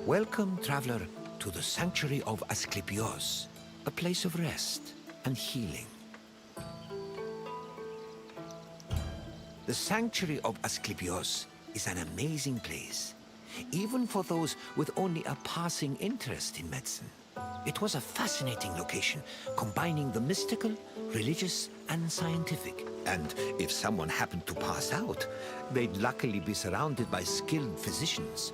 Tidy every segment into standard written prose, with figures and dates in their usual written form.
Welcome, traveler, to the Sanctuary of Asclepios, a place of rest and healing. The Sanctuary of Asclepios is an amazing place, even for those with only a passing interest in medicine. It was a fascinating location, combining the mystical, religious, and scientific. And if someone happened to pass out, they'd luckily be surrounded by skilled physicians.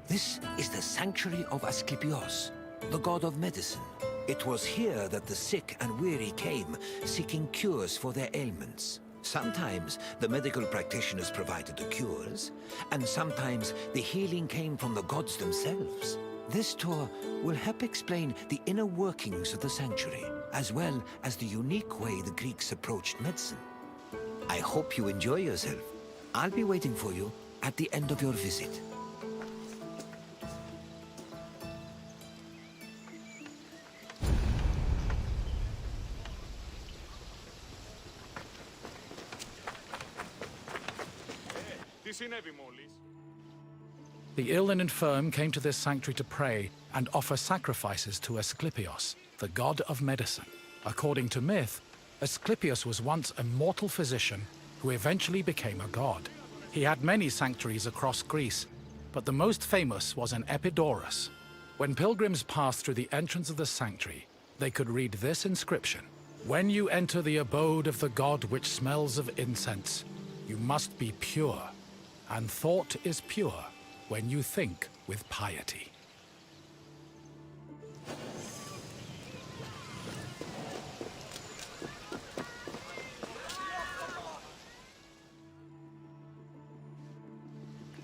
This is the Sanctuary of Asclepios, the god of medicine. It was here that the sick and weary came, seeking cures for their ailments. Sometimes the medical practitioners provided the cures, and sometimes the healing came from the gods themselves. This tour will help explain the inner workings of the sanctuary, as well as the unique way the Greeks approached medicine. I hope you enjoy yourself. I'll be waiting for you at the end of your visit. The ill and infirm came to this sanctuary to pray and offer sacrifices to Asclepios, the god of medicine. According to myth, Asclepios was once a mortal physician who eventually became a god. He had many sanctuaries across Greece, but the most famous was in Epidaurus. When pilgrims passed through the entrance of the sanctuary, they could read this inscription: "When you enter the abode of the god which smells of incense, you must be pure, and thought is pure when you think with piety."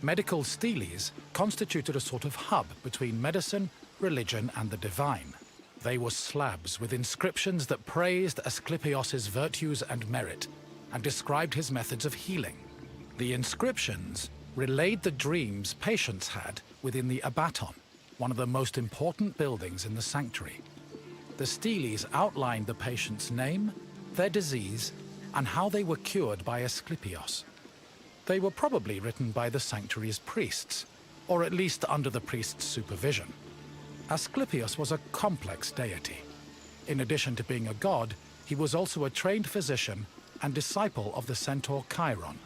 Medical steles constituted a sort of hub between medicine, religion, and the divine. They were slabs with inscriptions that praised Asclepios' virtues and merit, and described his methods of healing. The inscriptions relayed the dreams patients had within the abaton, one of the most important buildings in the sanctuary. The steles outlined the patient's name, their disease, and how they were cured by Asclepios. They were probably written by the sanctuary's priests, or at least under the priest's supervision. Asclepios was a complex deity. In addition to being a god, he was also a trained physician and disciple of the centaur Chiron.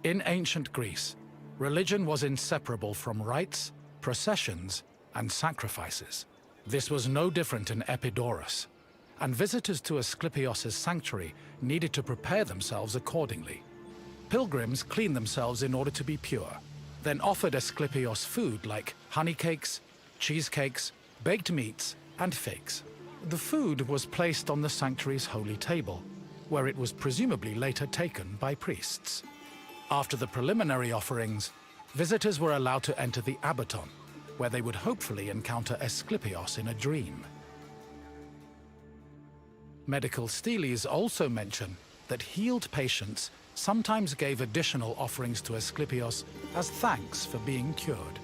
In ancient Greece, religion was inseparable from rites, processions, and sacrifices. This was no different in Epidaurus. and visitors to Asclepios' sanctuary needed to prepare themselves accordingly. Pilgrims cleaned themselves in order to be pure, then offered Asclepios food like honey cakes, cheesecakes, baked meats, and figs. The food was placed on the sanctuary's holy table, where it was presumably later taken by priests. After the preliminary offerings, visitors were allowed to enter the abaton, where they would hopefully encounter Asclepios in a dream. Medical steles also mention that healed patients sometimes gave additional offerings to Asclepios as thanks for being cured.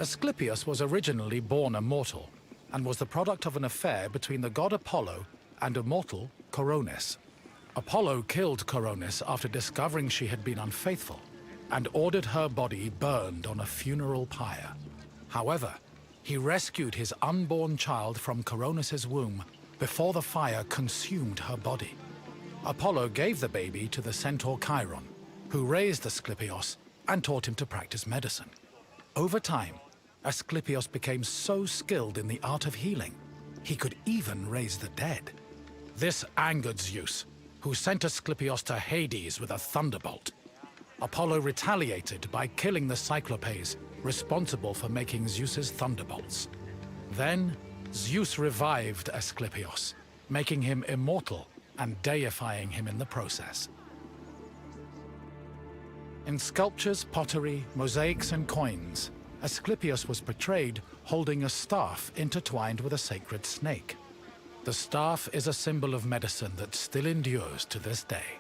Asclepios was originally born a mortal, and was the product of an affair between the god Apollo and a mortal, Coronis. Apollo killed Coronis after discovering she had been unfaithful, and ordered her body burned on a funeral pyre. However, he rescued his unborn child from Coronis' womb before the fire consumed her body. Apollo gave the baby to the centaur Chiron, who raised Asclepios and taught him to practice medicine. Over time, Asclepios became so skilled in the art of healing, he could even raise the dead. This angered Zeus, who sent Asclepios to Hades with a thunderbolt. Apollo retaliated by killing the Cyclopes responsible for making Zeus's thunderbolts. Then, Zeus revived Asclepios, making him immortal and deifying him in the process. In sculptures, pottery, mosaics, and coins, Asclepios was portrayed holding a staff intertwined with a sacred snake. The staff is a symbol of medicine that still endures to this day.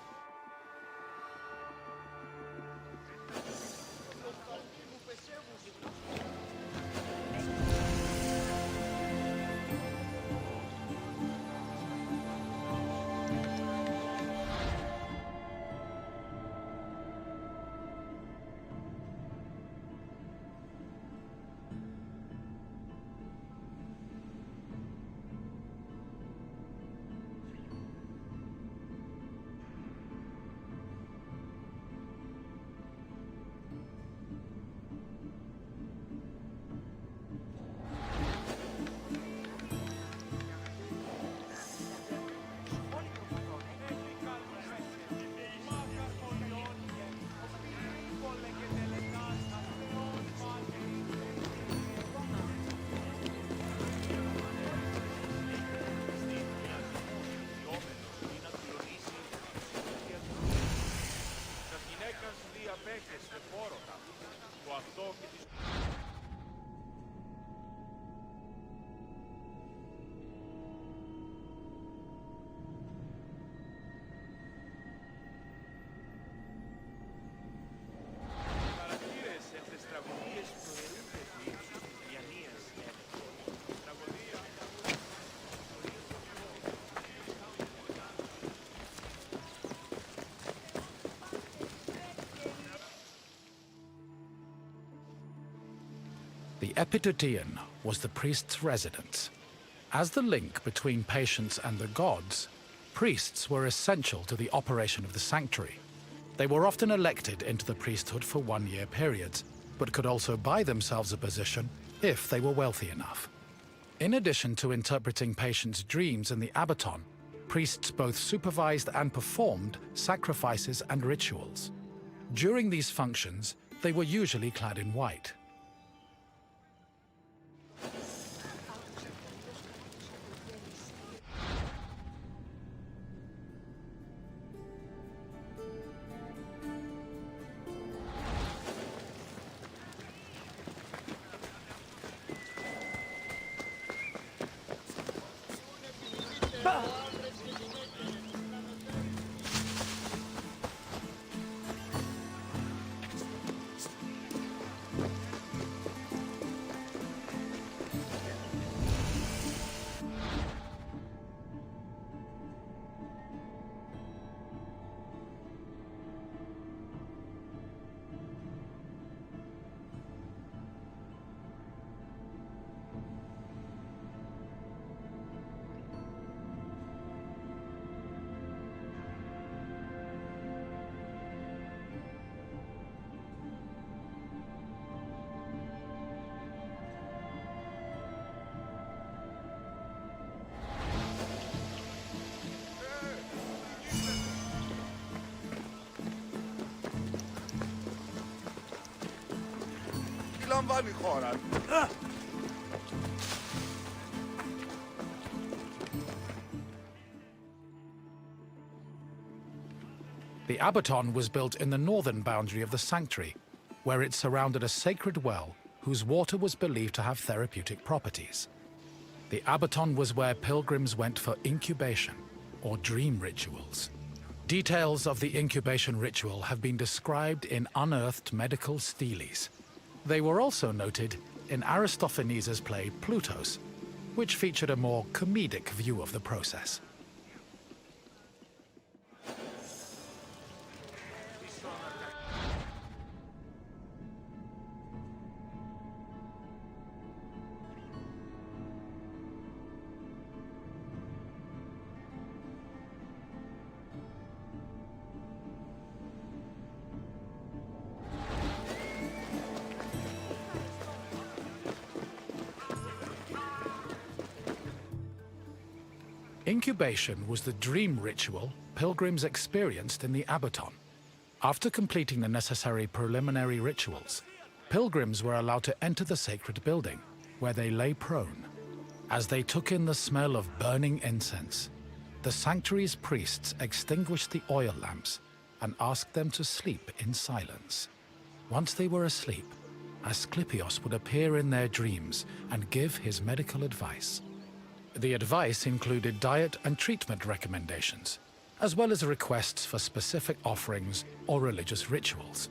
The Epitouteon was the priest's residence. As the link between patients and the gods, priests were essential to the operation of the sanctuary. They were often elected into the priesthood for one-year periods, but could also buy themselves a position if they were wealthy enough. In addition to interpreting patients' dreams in the abaton, priests both supervised and performed sacrifices and rituals. During these functions, they were usually clad in white. The Abaton was built in the northern boundary of the sanctuary, where it surrounded a sacred well whose water was believed to have therapeutic properties. The Abaton was where pilgrims went for incubation, or dream rituals. Details of the incubation ritual have been described in unearthed medical steles. They were also noted in Aristophanes' play Plutos, which featured a more comedic view of the process. Incubation was the dream ritual pilgrims experienced in the Abaton. After completing the necessary preliminary rituals, pilgrims were allowed to enter the sacred building, where they lay prone. As they took in the smell of burning incense, the sanctuary's priests extinguished the oil lamps and asked them to sleep in silence. Once they were asleep, Asclepios would appear in their dreams and give his medical advice. The advice included diet and treatment recommendations, as well as requests for specific offerings or religious rituals.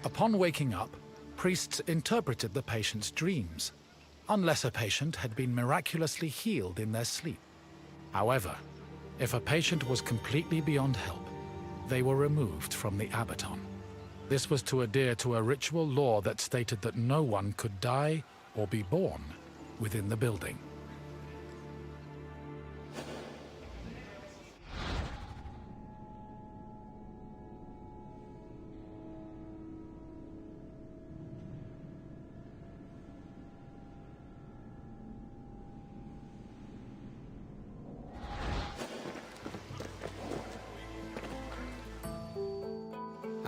Upon waking up, priests interpreted the patient's dreams, unless a patient had been miraculously healed in their sleep. However, if a patient was completely beyond help, they were removed from the Abaton. This was to adhere to a ritual law that stated that no one could die or be born within the building.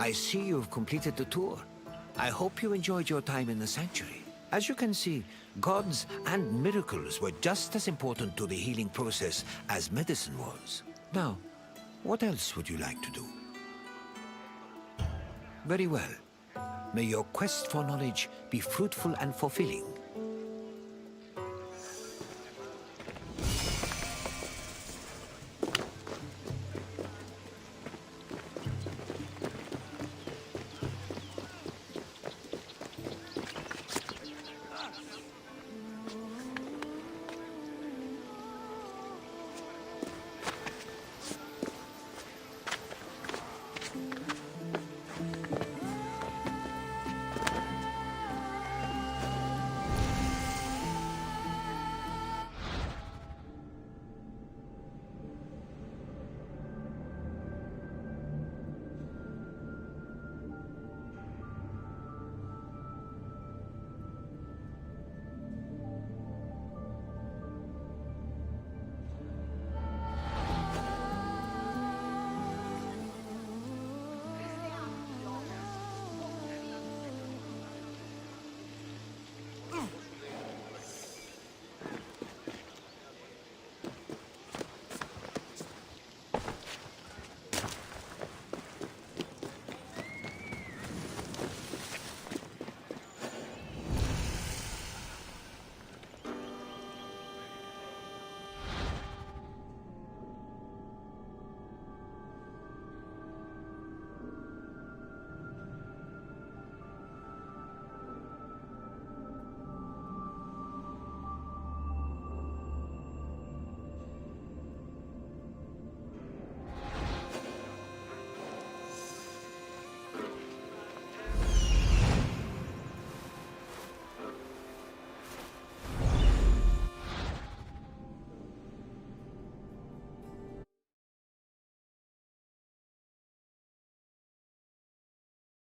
I see you've completed the tour. I hope you enjoyed your time in the sanctuary. As you can see, gods and miracles were just as important to the healing process as medicine was. Now, what else would you like to do? Very well. May your quest for knowledge be fruitful and fulfilling.